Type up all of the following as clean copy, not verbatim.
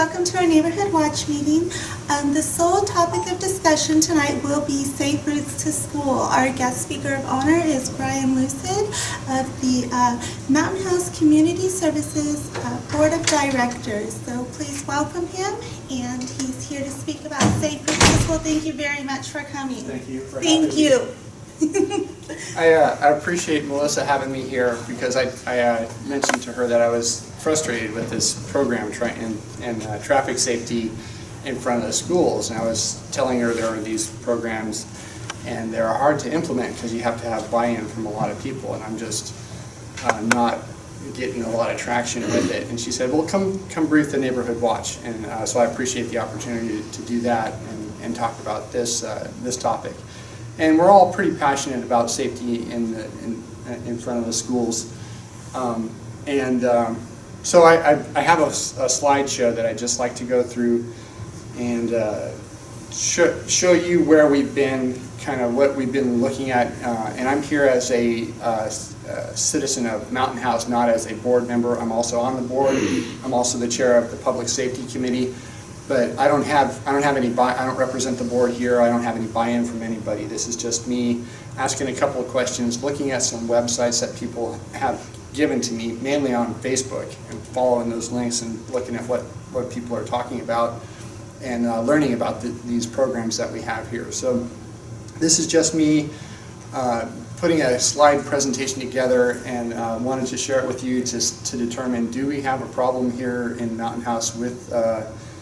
welcome to our Neighborhood Watch meeting. The sole topic of discussion tonight will be safe routes to school. Our guest speaker of honor is Brian Lucid of the Mountain House Community Services Board of Directors. So please welcome him, and he's here to speak about safe routes to school. Thank you very much for coming. Thank you for having me. Thank you. I appreciate Melissa having me here because I mentioned to her that I was frustrated with this program and traffic safety in front of the schools. And I was telling her there are these programs and they're hard to implement because you have to have buy-in from a lot of people, and I'm just not getting a lot of traction with it. And she said, well, come brief the Neighborhood Watch. And so I appreciate the opportunity to do that and talk about this topic. And we're all pretty passionate about safety in front of the schools. So I have a slideshow that I'd just like to go through and show you where we've been, kind of what we've been looking at. And I'm here as a citizen of Mountain House, not as a board member. I'm also on the board. I'm also the chair of the Public Safety Committee. But I don't represent the board here. I don't have any buy-in from anybody. This is just me asking a couple of questions, looking at some websites that people have given to me, mainly on Facebook, and following those links and looking at what people are talking about and learning about these programs that we have here. So this is just me putting a slide presentation together, and wanted to share it with you to determine, do we have a problem here in Mountain House with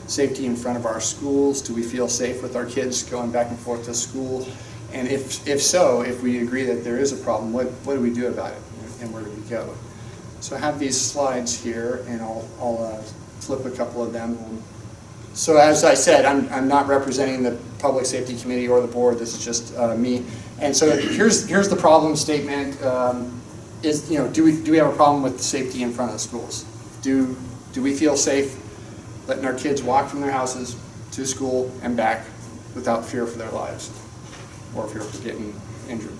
safety in front of our schools? Do we feel safe with our kids going back and forth to school? And if so, if we agree that there is a problem, what do we do about it, and where do we go? So I have these slides here, and I'll flip a couple of them. So as I said, I'm not representing the Public Safety Committee or the board. This is just me. And so here's the problem statement. Do we have a problem with safety in front of the schools? Do we feel safe letting our kids walk from their houses to school and back without fear for their lives or fear for getting injured?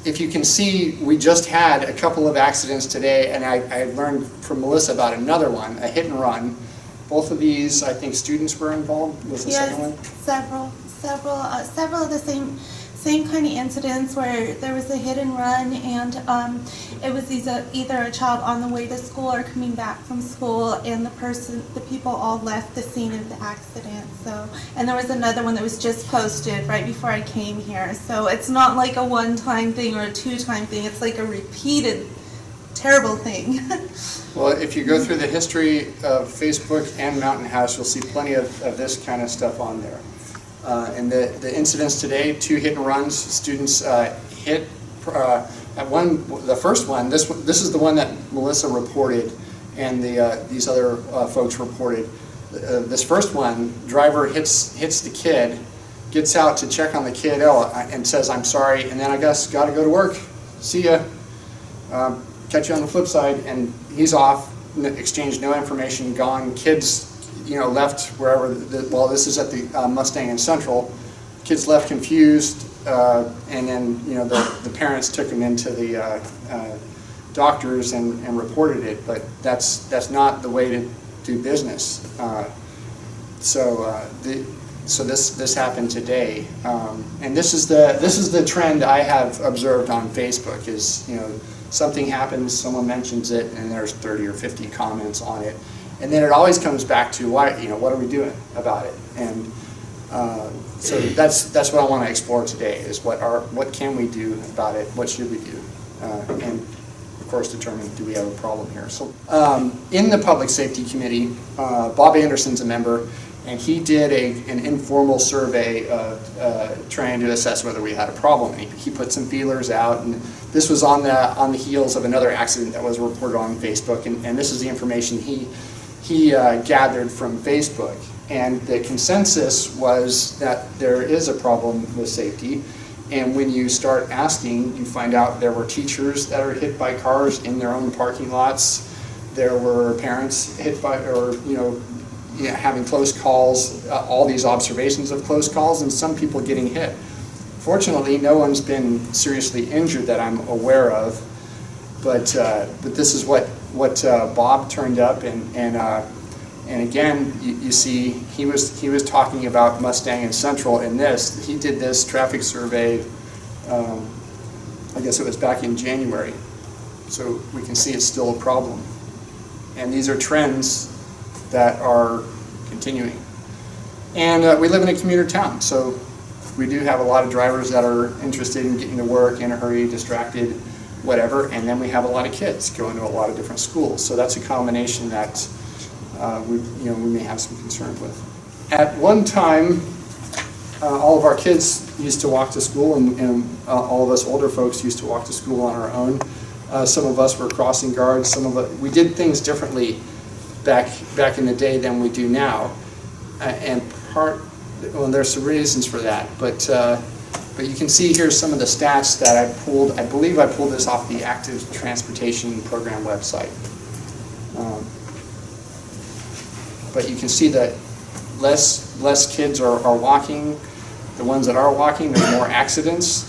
If you can see, we just had a couple of accidents today, and I learned from Melissa about another one, a hit and run. Both of these, I think students were involved. Was the second one? Several of the same kind of incidents where there was a hit and run, and it was either a child on the way to school or coming back from school, and the people all left the scene of the accident. So, and there was another one that was just posted right before I came here. So it's not like a one-time thing or a two-time thing. It's like a repeated terrible thing. Well, if you go through the history of Facebook and Mountain House, you'll see plenty of this kind of stuff on there. And the incidents today, 2 hit and runs. Students hit at the first one. This is the one that Melissa reported, and these other folks reported. This first one, driver hits the kid, gets out to check on the kid, and says, "I'm sorry," and then I guess got to go to work. See ya. Catch you on the flip side, and he's off. Exchanged no information, gone. Kids, left wherever. This is at the Mustang and Central. Kids left confused, and then the parents took them into the doctors and reported it. But that's not the way to do business. So this happened today, and this is the trend I have observed on Facebook. Is something happens, someone mentions it, and there's 30 or 50 comments on it. And then it always comes back to why, what are we doing about it? And so that's what I want to explore today, is what can we do about it? What should we do? And of course determine, do we have a problem here? So in the Public Safety Committee, Bob Anderson's a member, and he did an informal survey trying to assess whether we had a problem. And he put some feelers out, and this was on the heels of another accident that was reported on Facebook, and this is the information he gathered from Facebook. And the consensus was that there is a problem with safety, and when you start asking, you find out there were teachers that are hit by cars in their own parking lots. There were parents hit by, having close calls, all these observations of close calls, and some people getting hit. Fortunately, no one's been seriously injured that I'm aware of, but this is what Bob turned up, and And again, you see, he was talking about Mustang and Central in this. He did this traffic survey, I guess it was back in January. So we can see it's still a problem. And these are trends that are continuing. And we live in a commuter town, so we do have a lot of drivers that are interested in getting to work, in a hurry, distracted, whatever. And then we have a lot of kids going to a lot of different schools. So that's a combination that we may have some concern with. At one time, all of our kids used to walk to school, and all of us older folks used to walk to school on our own. Some of us were crossing guards. We did things differently back in the day than we do now, there's some reasons for that. But you can see here some of the stats that I pulled. I believe I pulled this off the Active Transportation Program website. But you can see that less kids are walking. The ones that are walking, there are more accidents.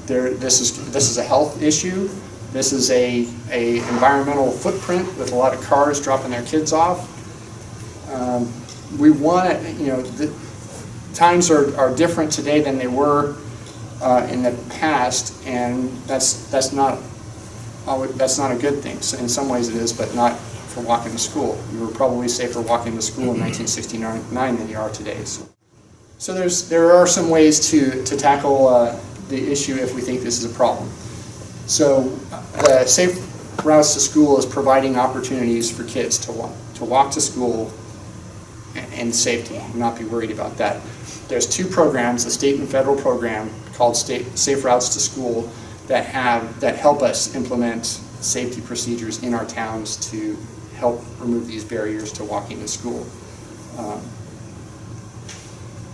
This is a health issue. This is a environmental footprint with a lot of cars dropping their kids off. We want to, the times are different today than they were in the past, and that's not a good thing. So in some ways it is, but not for walking to school. You were probably safer walking to school in 1969 than you are today. So there are some ways to tackle the issue if we think this is a problem. So the Safe Routes to School is providing opportunities for kids to walk to school in safety and not be worried about that. There's two programs, a state and federal program called Safe Routes to School that help us implement safety procedures in our towns to help remove these barriers to walking to school.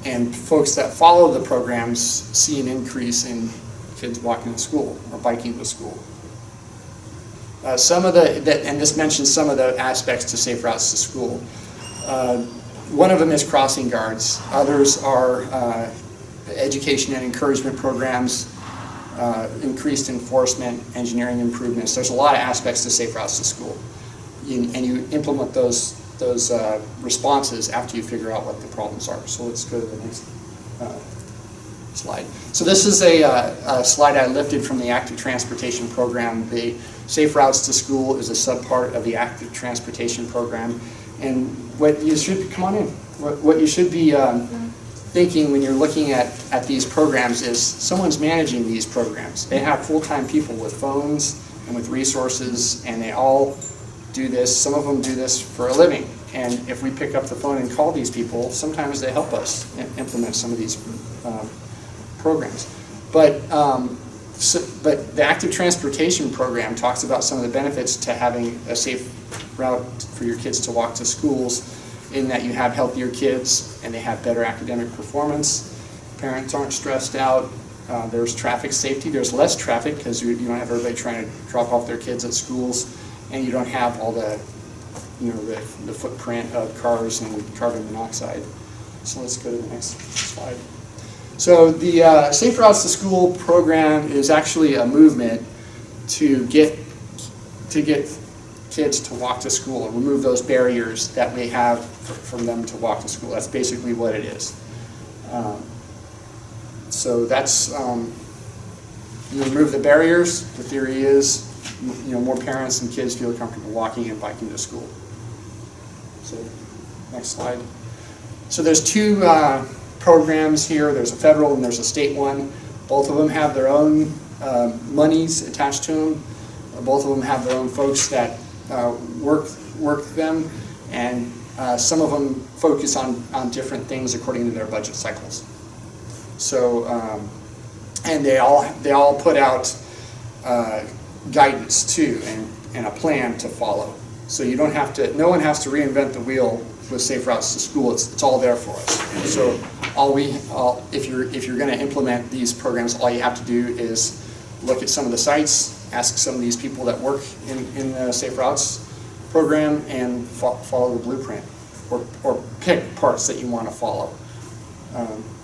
And folks that follow the programs see an increase in kids walking to school or biking to school. And this mentions some of the aspects to Safe Routes to School. One of them is crossing guards. Others are education and encouragement programs, increased enforcement, engineering improvements. There's a lot of aspects to Safe Routes to School. And you implement those responses after you figure out what the problems are. So let's go to the next slide. So this is a slide I lifted from the Active Transportation Program. The Safe Routes to School is a subpart of the Active Transportation Program. And what you should, come on in, what you should be thinking when you're looking at these programs is someone's managing these programs. They have full-time people with phones and with resources, and they all do this. Some of them do this for a living. And if we pick up the phone and call these people, sometimes they help us implement some of these programs. But the Active Transportation Program talks about some of the benefits to having a safe route for your kids to walk to schools, in that you have healthier kids and they have better academic performance. Parents aren't stressed out. There's traffic safety. There's less traffic because you don't have everybody trying to drop off their kids at schools, and you don't have all the footprint of cars and carbon monoxide. So let's go to the next slide. So the Safe Routes to School program is actually a movement to get kids to walk to school and remove those barriers that we have from them to walk to school. That's basically what it is. So that's, you remove the barriers. The theory is, more parents and kids feel comfortable walking and biking to school. So next slide. So there's two programs here. There's a federal and there's a state one. Both of them have their own monies attached to them. Both of them have their own folks that work them, and some of them focus on different things according to their budget cycles. So, and they all put out guidance too, and a plan to follow. So you don't have to. No one has to reinvent the wheel with Safe Routes to School. It's all there for us. And so if you're going to implement these programs, all you have to do is look at some of the sites, ask some of these people that work in the Safe Routes program, and follow the blueprint, or pick parts that you want to follow.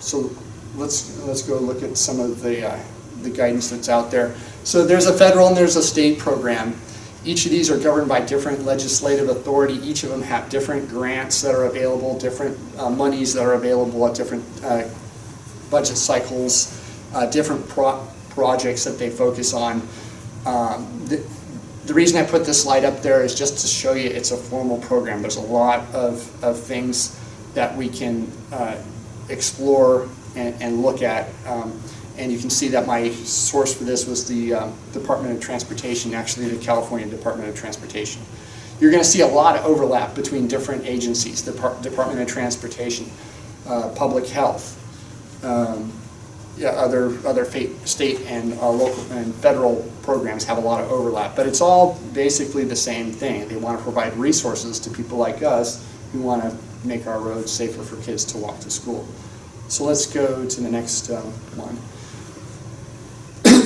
So let's go look at some of the guidance that's out there. So there's a federal and there's a state program, Each of these are governed by different legislative authority. Each of them have different grants that are available, different monies that are available at different budget cycles, different projects that they focus on. The reason I put this slide up there is just to show you it's a formal program. There's a lot of things that we can explore and look at. And you can see that my source for this was the Department of Transportation, actually the California Department of Transportation. You're going to see a lot of overlap between different agencies, the Department of Transportation, Public Health, other state and local and federal programs have a lot of overlap, but it's all basically the same thing. They want to provide resources to people like us who want to make our roads safer for kids to walk to school. So let's go to the next one.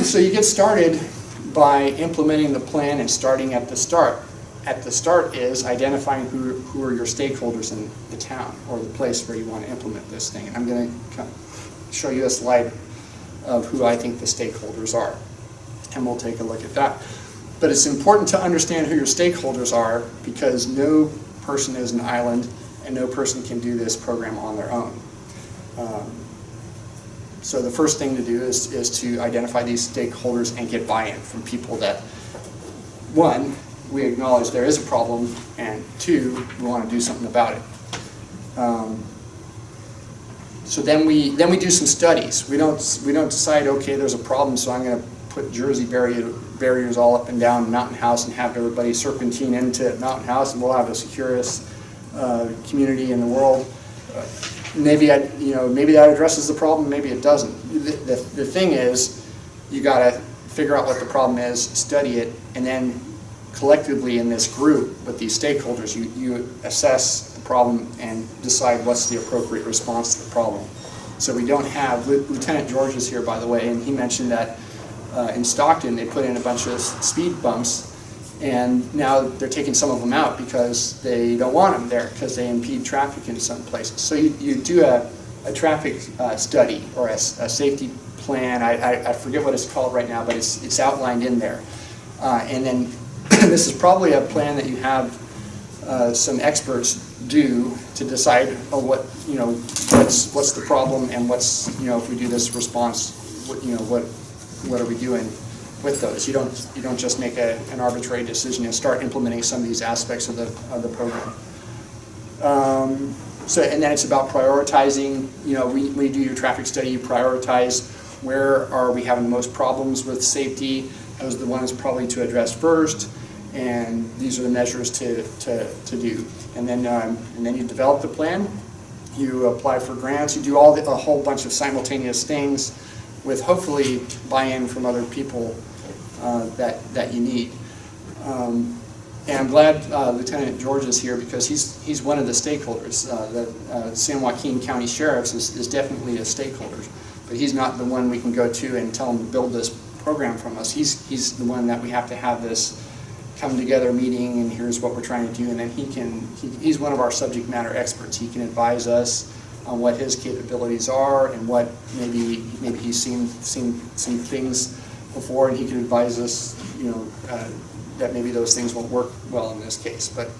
So you get started by implementing the plan and starting at the start. At the start is identifying who are your stakeholders in the town or the place where you want to implement this thing. And I'm going to show you a slide of who I think the stakeholders are, and we'll take a look at that. But it's important to understand who your stakeholders are, because no person is an island and no person can do this program on their own. So the first thing to do is to identify these stakeholders and get buy-in from people that, one, we acknowledge there is a problem, and two, we want to do something about it. So then we do some studies. We don't decide, okay, there's a problem, so I'm going to put Jersey barriers all up and down Mountain House and have everybody serpentine into Mountain House, and we'll have the securest community in the world. Maybe that addresses the problem, maybe it doesn't. The thing is, you got to figure out what the problem is, study it, and then collectively in this group with these stakeholders, you assess the problem and decide what's the appropriate response to the problem. So we don't have, Lieutenant George is here, by the way, and he mentioned that in Stockton they put in a bunch of speed bumps, and now they're taking some of them out because they don't want them there because they impede traffic in some places. So you do a traffic study or a safety plan. I forget what it's called right now, but it's outlined in there. And then this is probably a plan that you have some experts do to decide what's the problem and what's, if we do this response, what are we doing with those. You don't just make an arbitrary decision and start implementing some of these aspects of the program. And then it's about prioritizing. When you do your traffic study, you prioritize where are we having the most problems with safety. Those are the ones probably to address first, and these are the measures to do. And then you develop the plan. You apply for grants. You do a whole bunch of simultaneous things with hopefully buy-in from other people that you need. And I'm glad Lieutenant George is here, because he's one of the stakeholders. The San Joaquin County Sheriff's is definitely a stakeholder, but he's not the one we can go to and tell him to build this program from us. He's the one that we have to have this come together meeting, and here's what we're trying to do, and then he's one of our subject matter experts. He can advise us on what his capabilities are and what maybe he's seen some things before, and he can advise us, that maybe those things won't work well in this case. But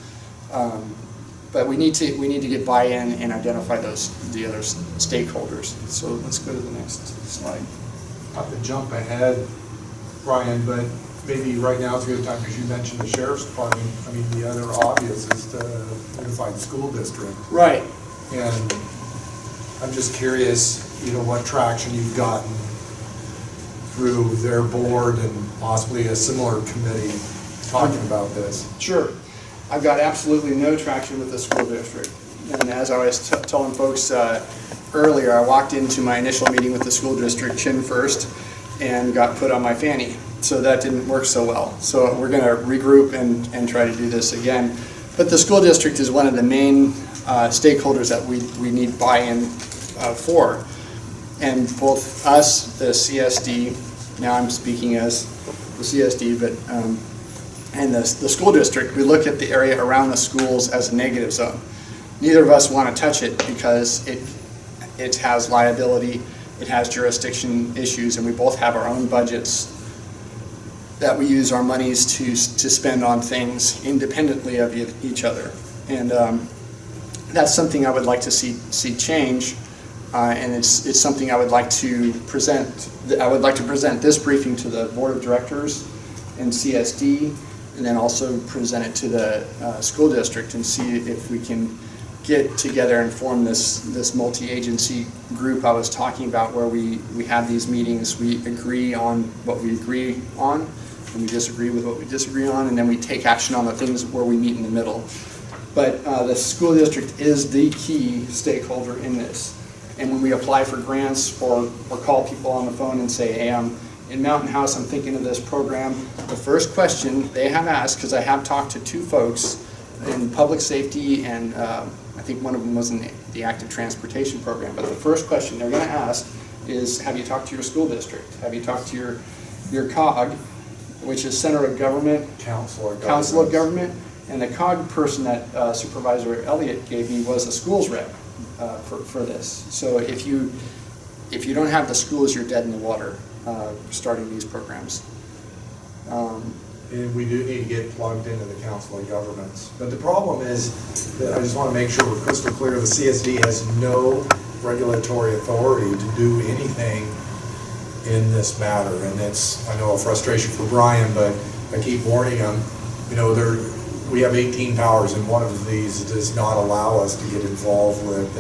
we need to get buy-in and identify the other stakeholders. So let's go to the next slide. Not to jump ahead, Brian, but maybe right now is a good time, because you mentioned the sheriff's department. I mean, the other obvious is the unified school district. Right. And I'm just curious, what traction you've gotten through their board and possibly a similar committee talking about this. Sure. I've got absolutely no traction with the school district. And as I was telling folks earlier, I walked into my initial meeting with the school district chin first and got put on my fanny. So that didn't work so well. So we're going to regroup and try to do this again. But the school district is one of the main stakeholders that we need buy-in for. And both us, the CSD, now I'm speaking as the CSD, but and the school district, we look at the area around the schools as a negative zone. Neither of us want to touch it because it has liability, it has jurisdiction issues, and we both have our own budgets that we use our monies to spend on things independently of each other. And that's something I would like to see change, and it's something I would like to present. I would like to present this briefing to the Board of Directors and CSD, and then also present it to the school district and see if we can get together and form this multi-agency group I was talking about, where we have these meetings, we agree on what we agree on, and we disagree with what we disagree on, and then we take action on the things where we meet in the middle. But the school district is the key stakeholder in this. And when we apply for grants or call people on the phone and say, hey, I'm in Mountain House, I'm thinking of this program, the first question they have asked, because I have talked to 2 folks in public safety, and I think one of them was in the active transportation program, but the first question they're going to ask is, have you talked to your school district? Have you talked to your COG, which is Center of Government, Council of Government, and the COG person that Supervisor Elliott gave me was a schools rep for this. So if you don't have the schools, you're dead in the water starting these programs. And we do need to get plugged into the Council of Governments. But the problem is that I just want to make sure we're crystal clear, the CSD has no regulatory authority to do anything in this matter. And it's, I know, a frustration for Brian, but I keep warning him, you know, we have 18 powers, and one of these does not allow us to get involved with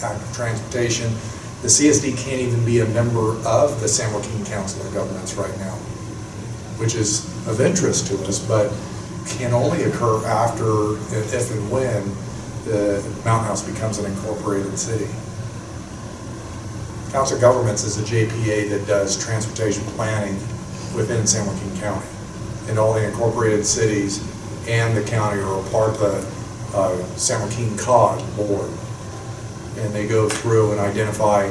active transportation. The CSD can't even be a member of the San Joaquin Council of Governments right now, which is of interest to us, but can only occur after, if and when, the Mountain House becomes an incorporated city. Council of Governments is a JPA that does transportation planning within San Joaquin County. And all the incorporated cities and the county are a part of the San Joaquin COG board. And they go through and identify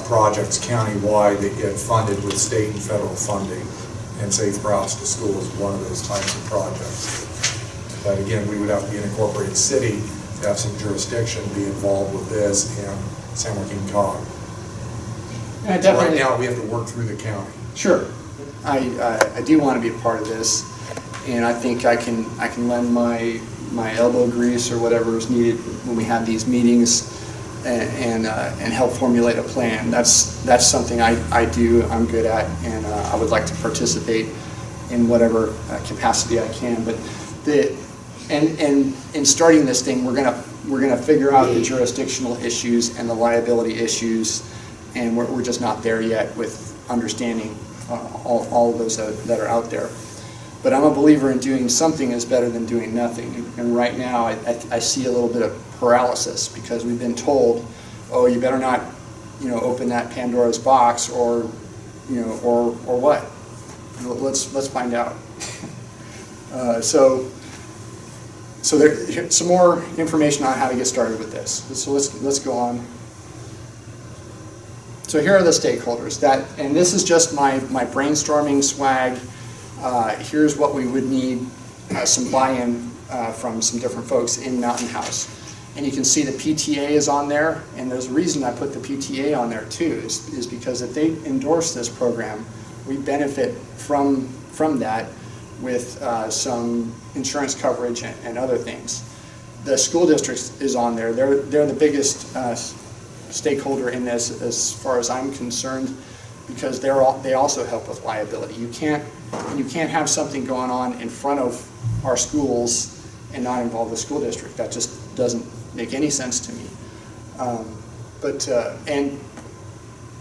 projects countywide that get funded with state and federal funding. And Safe Routes to School is one of those types of projects. But again, we would have to be an incorporated city to have some jurisdiction, be involved with this and San Joaquin COG. So right now, we have to work through the county. Sure. I do want to be a part of this, and I think I can lend my elbow grease or whatever is needed when we have these meetings and help formulate a plan. That's something I do, I'm good at, and I would like to participate in whatever capacity I can. But in starting this thing, we're gonna figure out the jurisdictional issues and the liability issues, and we're just not there yet with understanding all of those that are out there. But I'm a believer in doing something is better than doing nothing. And right now, I see a little bit of paralysis because we've been told, oh, you better not, open that Pandora's box, or what? Let's find out. So there's some more information on how to get started with this. So let's go on. So here are the stakeholders and this is just my brainstorming swag. Here's what we would need, some buy-in from some different folks in Mountain House. And you can see the PTA is on there, and there's a reason I put the PTA on there too, is because if they endorse this program, we benefit from that with some insurance coverage and other things. The school district is on there. They're the biggest stakeholder in this as far as I'm concerned, because they also help with liability. You can't have something going on in front of our schools and not involve the school district. That just doesn't make any sense to me. And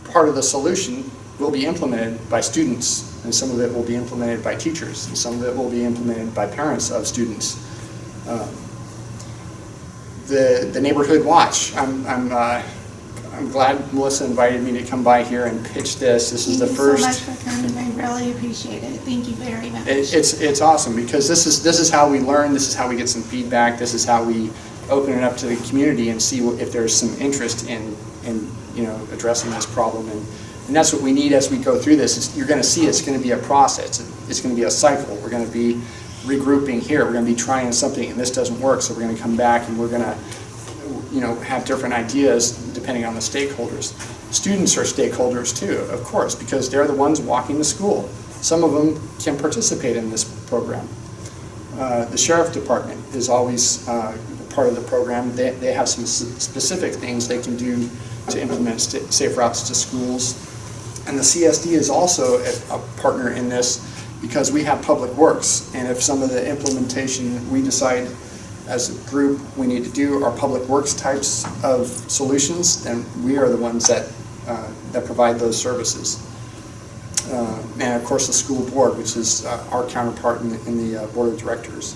part of the solution will be implemented by students, and some of it will be implemented by teachers, and some of it will be implemented by parents of students. The neighborhood watch. I'm glad Melissa invited me to come by here and pitch this. This is the first. Thank you so much for coming. I really appreciate it. Thank you very much. It's awesome because this is how we learn. This is how we get some feedback. This is how we open it up to the community and see if there's some interest in addressing this problem. And that's what we need as we go through this. You're going to see it's going to be a process. It's going to be a cycle. We're going to be regrouping here. We're going to be trying something and this doesn't work, so we're going to come back and we're going to have different ideas depending on the stakeholders. Students are stakeholders too, of course, because they're the ones walking to school. Some of them can participate in this program. The sheriff department is always part of the program. They have some specific things they can do to implement safe routes to schools. And the CSD is also a partner in this because we have public works. And if some of the implementation we decide as a group we need to do are public works types of solutions, then we are the ones that provide those services. And of course the school board, which is our counterpart in the board of directors.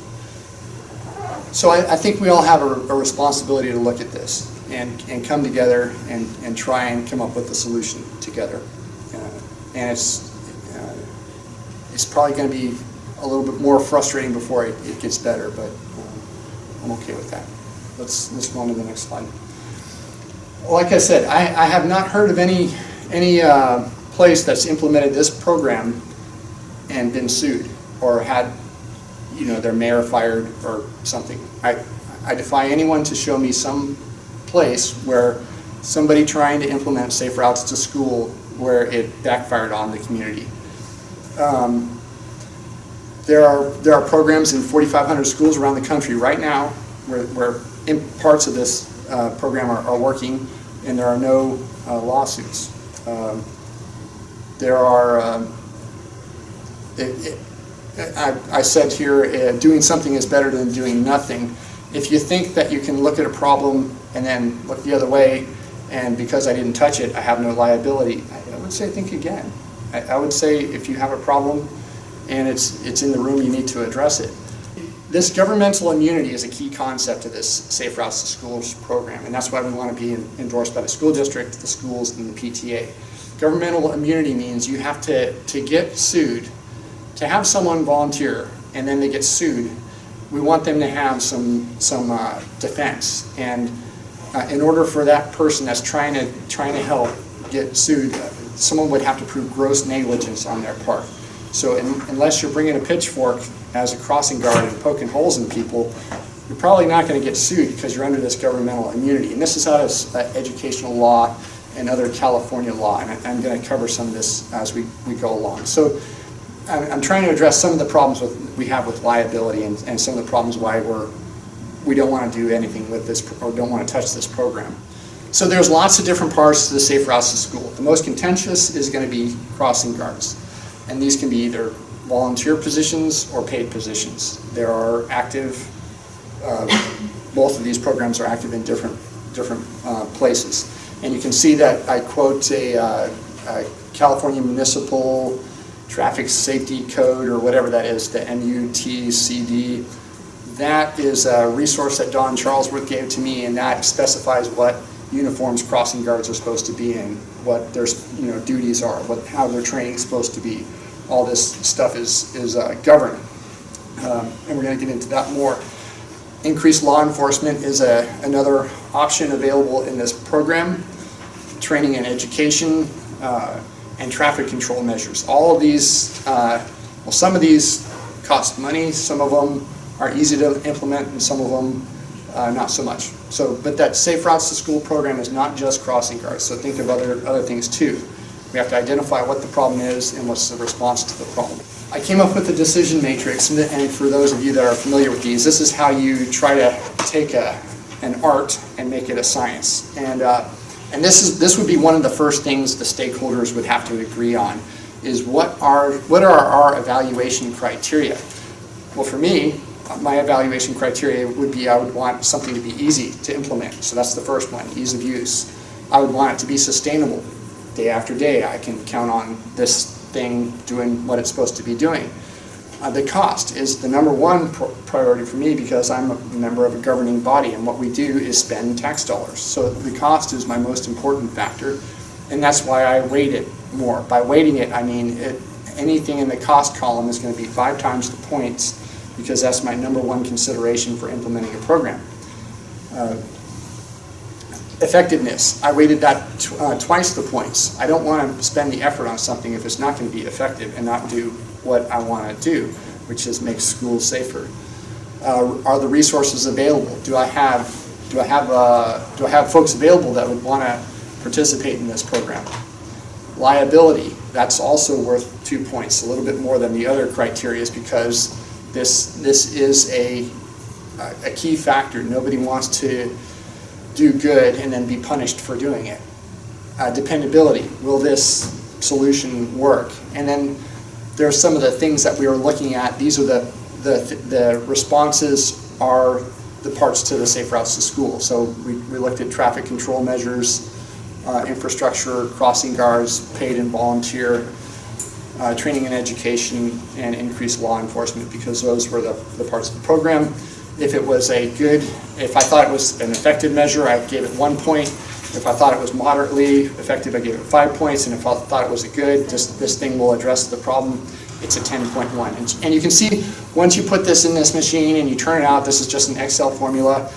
So I think we all have a responsibility to look at this and come together and try and come up with a solution together. And it's probably going to be a little bit more frustrating before it gets better, but I'm okay with that. Let's go on to the next slide. Like I said, I have not heard of any place that's implemented this program and been sued or had their mayor fired or something. I defy anyone to show me some place where somebody trying to implement safe routes to school where it backfired on the community. There are programs in 4,500 schools around the country right now where parts of this program are working, and there are no lawsuits. There are, I said here, doing something is better than doing nothing. If you think that you can look at a problem and then look the other way, and because I didn't touch it, I have no liability, I would say think again. I would say if you have a problem and it's in the room, you need to address it. This governmental immunity is a key concept of this Safe Routes to Schools program, and that's why we want to be endorsed by the school district, the schools, and the PTA. Governmental immunity means you have to get sued, to have someone volunteer, and then they get sued. We want them to have some defense, and in order for that person that's trying to help get sued, someone would have to prove gross negligence on their part. So unless you're bringing a pitchfork as a crossing guard and poking holes in people, you're probably not going to get sued because you're under this governmental immunity. And this is out of educational law and other California law, and I'm going to cover some of this as we go along. So I'm trying to address some of the problems we have with liability and some of the problems why we don't want to do anything with this or don't want to touch this program. So there's lots of different parts to the Safe Routes to School. The most contentious is going to be crossing guards, and these can be either volunteer positions or paid positions. There are active, both of these programs are active in different places. And you can see that I quote a California Municipal Traffic Safety Code, or whatever that is, the MUTCD. That is a resource that Don Charlesworth gave to me, and that specifies what uniforms crossing guards are supposed to be in, what their duties are, how their training is supposed to be. All this stuff is governed, and we're going to get into that more. Increased law enforcement is another option available in this program. Training and education, and traffic control measures. All of these, well, some of these cost money, some of them are easy to implement, and some of them not so much. So, but that Safe Routes to School program is not just crossing guards, so think of other things too. We have to identify what the problem is and what's the response to the problem. I came up with a decision matrix, and for those of you that are familiar with these, this is how you try to take an art and make it a science. And this would be one of the first things the stakeholders would have to agree on, is what are our evaluation criteria? Well, for me, my evaluation criteria would be I would want something to be easy to implement. So that's the first one, ease of use. I would want it to be sustainable. Day after day, I can count on this thing doing what it's supposed to be doing. The cost is the number one priority for me because I'm a member of a governing body, and what we do is spend tax dollars. So the cost is my most important factor, and that's why I weight it more. By weighting it, I mean anything in the cost column is going to be 5 times the points, because that's my number one consideration for implementing a program. Effectiveness, I weighted that twice the points. I don't want to spend the effort on something if it's not going to be effective and not do what I want to do, which is make schools safer. Are the resources available? Do I have folks available that would want to participate in this program? Liability. that's also worth 2 points, a little bit more than the other criteria, because this is a key factor. Nobody wants to do good and then be punished for doing it. Dependability, will this solution work? And then there are some of the things that we were looking at. These are the responses are the parts to the Safe Routes to School. So we looked at traffic control measures, infrastructure, crossing guards, paid and volunteer, training and education, and increased law enforcement, because those were the parts of the program. If I thought it was an effective measure, I gave it 1 point. If I thought it was moderately effective, I gave it 5 points. And if I thought it was this thing will address the problem, it's a 10.1. And you can see, once you put this in this machine and you turn it out, this is just an Excel formula.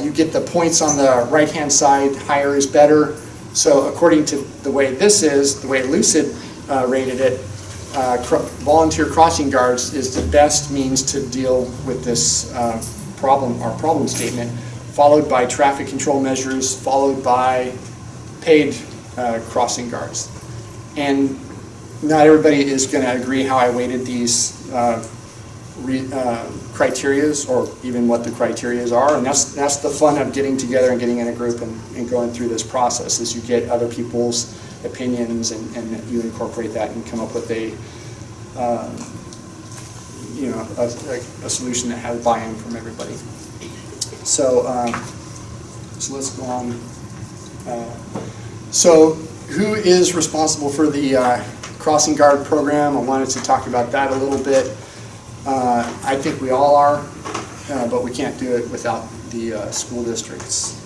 You get the points on the right-hand side, higher is better. So according to the way this is, the way Lucid rated it, volunteer crossing guards is the best means to deal with this problem statement, followed by traffic control measures, followed by paid crossing guards. And not everybody is going to agree how I weighted these criterias, or even what the criterias are, and that's the fun of getting together and getting in a group and going through this process, is you get other people's opinions and you incorporate that and come up with a solution that has buy-in from everybody. So let's go on. So who is responsible for the crossing guard program? I wanted to talk about that a little bit. I think we all are, but we can't do it without the school districts.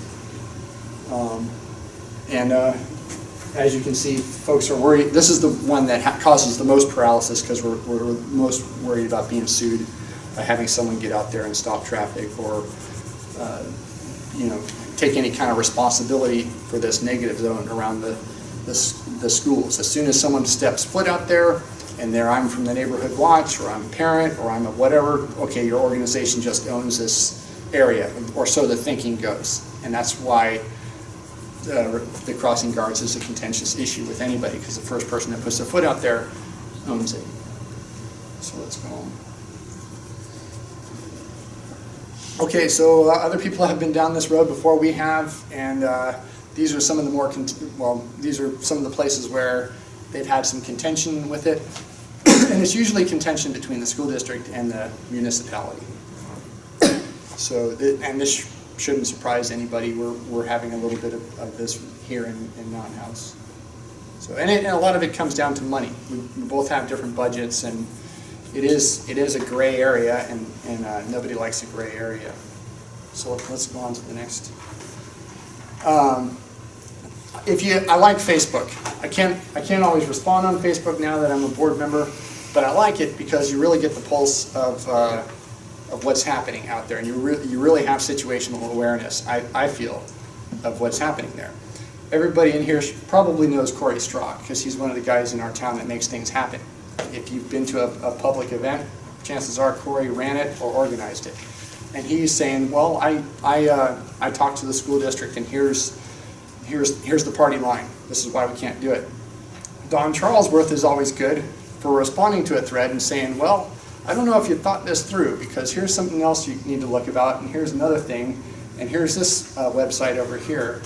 As you can see, folks are worried. This is the one that causes the most paralysis, because we're most worried about being sued by having someone get out there and stop traffic, or take any kind of responsibility for this negative zone around the schools. As soon as someone steps foot out there, and I'm from the neighborhood watch, or I'm a parent, or I'm a whatever, okay, your organization just owns this area, or so the thinking goes. And that's why the crossing guards is a contentious issue with anybody, because the first person that puts their foot out there owns it. So let's go on. Okay, so other people have been down this road before we have, and these are some of the these are some of the places where they've had some contention with it. And it's usually contention between the school district and the municipality. So, and this shouldn't surprise anybody. We're having a little bit of this here in Mountain House. So, and a lot of it comes down to money. We both have different budgets, and it is a gray area, and nobody likes a gray area. So let's go on to the next. I like Facebook. I can't always respond on Facebook now that I'm a board member, but I like it because you really get the pulse of what's happening out there, and you really have situational awareness, I feel, of what's happening there. Everybody in here probably knows Corey Strzok, because he's one of the guys in our town that makes things happen. If you've been to a public event, chances are Corey ran it or organized it. And he's saying, well, I talked to the school district, and here's the party line. This is why we can't do it. Don Charlesworth is always good for responding to a thread and saying, well, I don't know if you thought this through, because here's something else you need to look about, and here's another thing, and here's this website over here.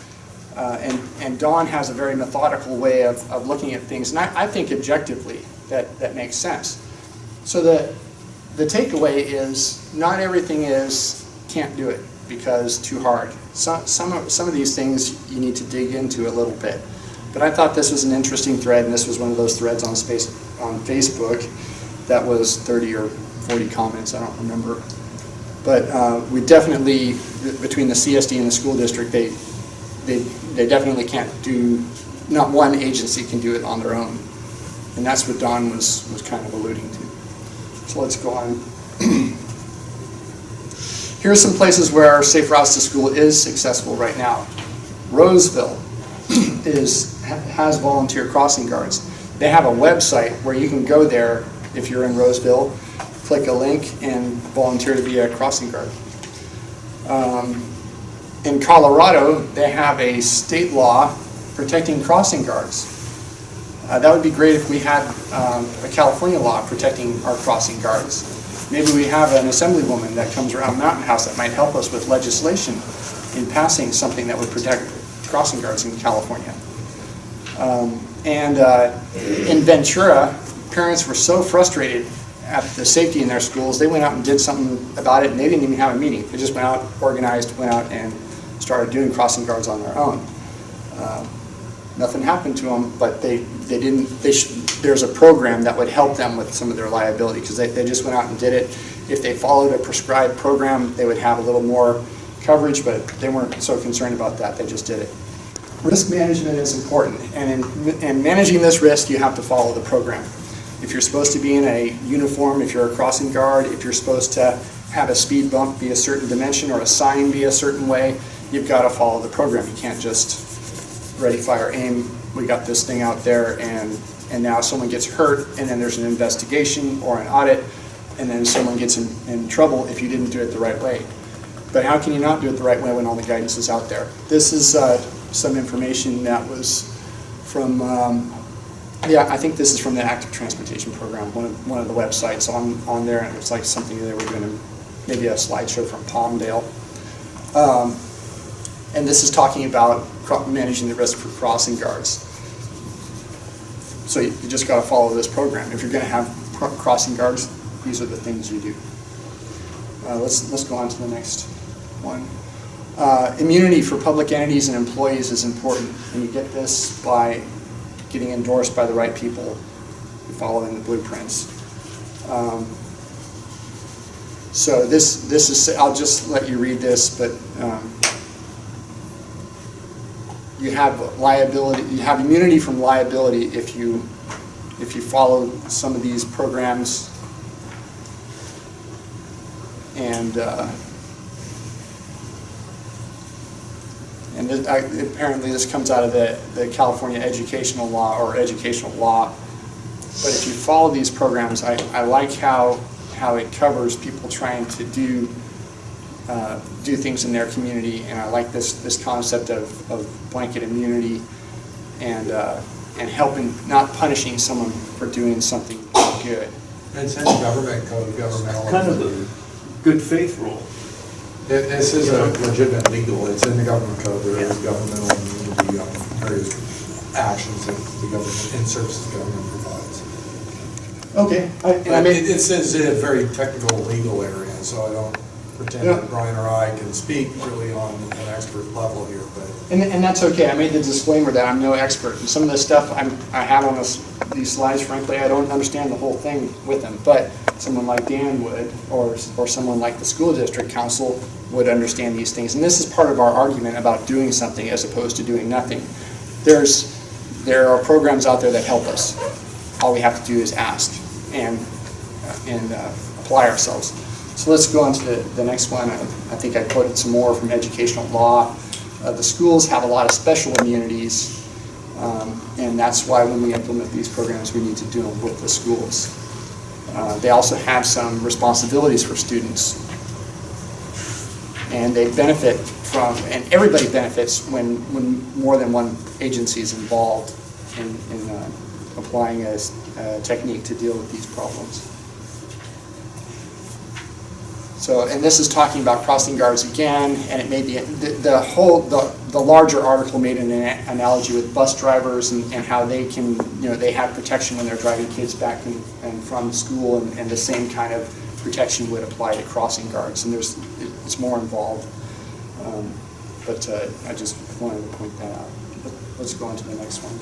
And Don has a very methodical way of looking at things, and I think objectively that makes sense. So the takeaway is, not everything is can't do it because too hard. Some of these things you need to dig into a little bit. But I thought this was an interesting thread, and this was one of those threads on Facebook that was 30 or 40 comments, I don't remember. But we definitely, between the CSD and the school district, they definitely can't do, not one agency can do it on their own. And that's what Don was kind of alluding to. So let's go on. Here are some places where Safe Routes to School is successful right now. Roseville has volunteer crossing guards. They have a website where you can go there if you're in Roseville, click a link, and volunteer to be a crossing guard. In Colorado, they have a state law protecting crossing guards. That would be great if we had a California law protecting our crossing guards. Maybe we have an assemblywoman that comes around Mountain House that might help us with legislation in passing something that would protect crossing guards in California. In Ventura, parents were so frustrated at the safety in their schools, they went out and did something about it, and they didn't even have a meeting. They just went out, organized, went out and started doing crossing guards on their own. Nothing happened to them, but there's a program that would help them with some of their liability, because they just went out and did it. If they followed a prescribed program, they would have a little more coverage, but they weren't so concerned about that. They just did it. Risk management is important, and in managing this risk, you have to follow the program. If you're supposed to be in a uniform, if you're a crossing guard, if you're supposed to have a speed bump be a certain dimension or a sign be a certain way, you've got to follow the program. You can't just ready, fire, aim, we got this thing out there, and now someone gets hurt, and then there's an investigation or an audit, and then someone gets in trouble if you didn't do it the right way. But how can you not do it the right way when all the guidance is out there? This is some information that was from, I think this is from the Active Transportation Program, one of the websites on there, and it's like something they were doing, maybe a slideshow from Palmdale. And this is talking about managing the risk for crossing guards. So you just got to follow this program. If you're going to have crossing guards, these are the things you do. Let's go on to the next one. Immunity for public entities and employees is important, and you get this by getting endorsed by the right people following the blueprints. So this is, I'll just let you read this, but you have liability, you have immunity from liability if you follow some of these programs, and apparently this comes out of the California educational law or educational law. But if you follow these programs, I like how it covers people trying to do things in their community, and I like this concept of blanket immunity and helping, not punishing someone for doing something good. It's in the government code, governmental. Kind of a good faith rule. This is a legitimate legal, it's in the government code, there is governmental immunity on various actions that the government, in services government provides. Okay. It says in a very technical legal area, so I don't pretend that Brian or I can speak really on an expert level here, but. And that's okay. I made the disclaimer that I'm no expert. And some of the stuff I have on these slides, frankly, I don't understand the whole thing with them. But someone like Dan would, or someone like the school district council would understand these things. And this is part of our argument about doing something as opposed to doing nothing. There are programs out there that help us. All we have to do is ask and apply ourselves. So let's go on to the next one. I think I quoted some more from educational law. The schools have a lot of special immunities, and that's why when we implement these programs, we need to do them with the schools. They also have some responsibilities for students, and they benefit from, and everybody benefits when more than one agency is involved in applying a technique to deal with these problems. So, and this is talking about crossing guards again, and it made the larger article made an analogy with bus drivers and how they can, they have protection when they're driving kids back and from school, and the same kind of protection would apply to crossing guards, and it's more involved. But I just wanted to point that out. Let's go on to the next one.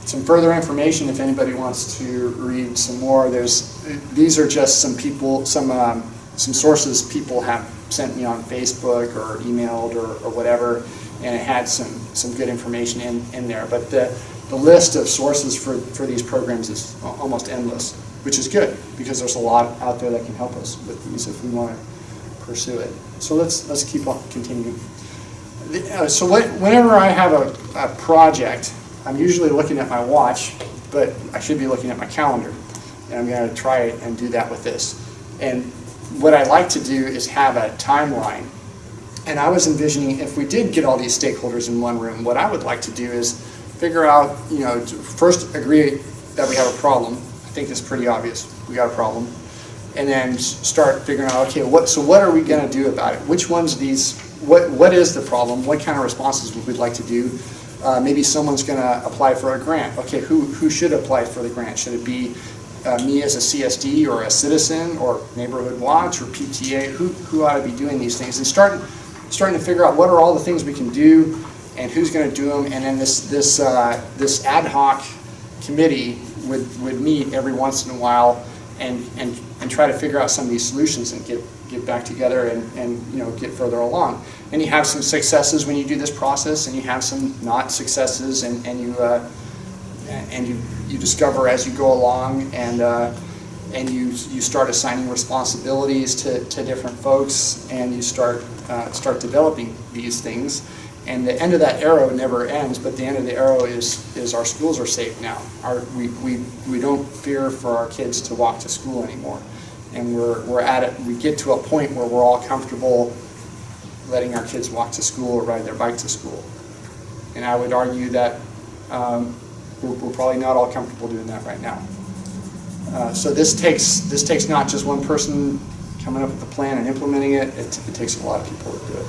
Some further information if anybody wants to read some more. These are just some people, some sources people have sent me on Facebook or emailed or whatever, and it had some good information in there. But the list of sources for these programs is almost endless, which is good because there's a lot out there that can help us with these if we want to pursue it. So let's keep on continuing. So whenever I have a project, I'm usually looking at my watch, but I should be looking at my calendar, and I'm going to try and do that with this. And what I like to do is have a timeline. And I was envisioning if we did get all these stakeholders in one room, what I would like to do is figure out, first agree that we have a problem. I think it's pretty obvious, we got a problem. And then start figuring out, okay, what are we gonna do about it? Which ones of these, what is the problem? What kind of responses would we like to do? Maybe someone's gonna apply for a grant. Okay, who should apply for the grant? Should it be me as a CSD or a citizen or Neighborhood Watch or PTA? Who ought to be doing these things? And starting to figure out what are all the things we can do and who's gonna do them. And then this ad hoc committee would meet every once in a while and try to figure out some of these solutions and get back together and get further along. And you have some successes when you do this process, and you have some not successes, and you discover as you go along, and you start assigning responsibilities to different folks, and you start developing these things. And the end of that arrow never ends, but the end of the arrow is our schools are safe now. We don't fear for our kids to walk to school anymore, and we're at it. We get to a point where we're all comfortable letting our kids walk to school or ride their bike to school. And I would argue that we're probably not all comfortable doing that right now. So this takes not just one person coming up with a plan and implementing it. It takes a lot of people to do it.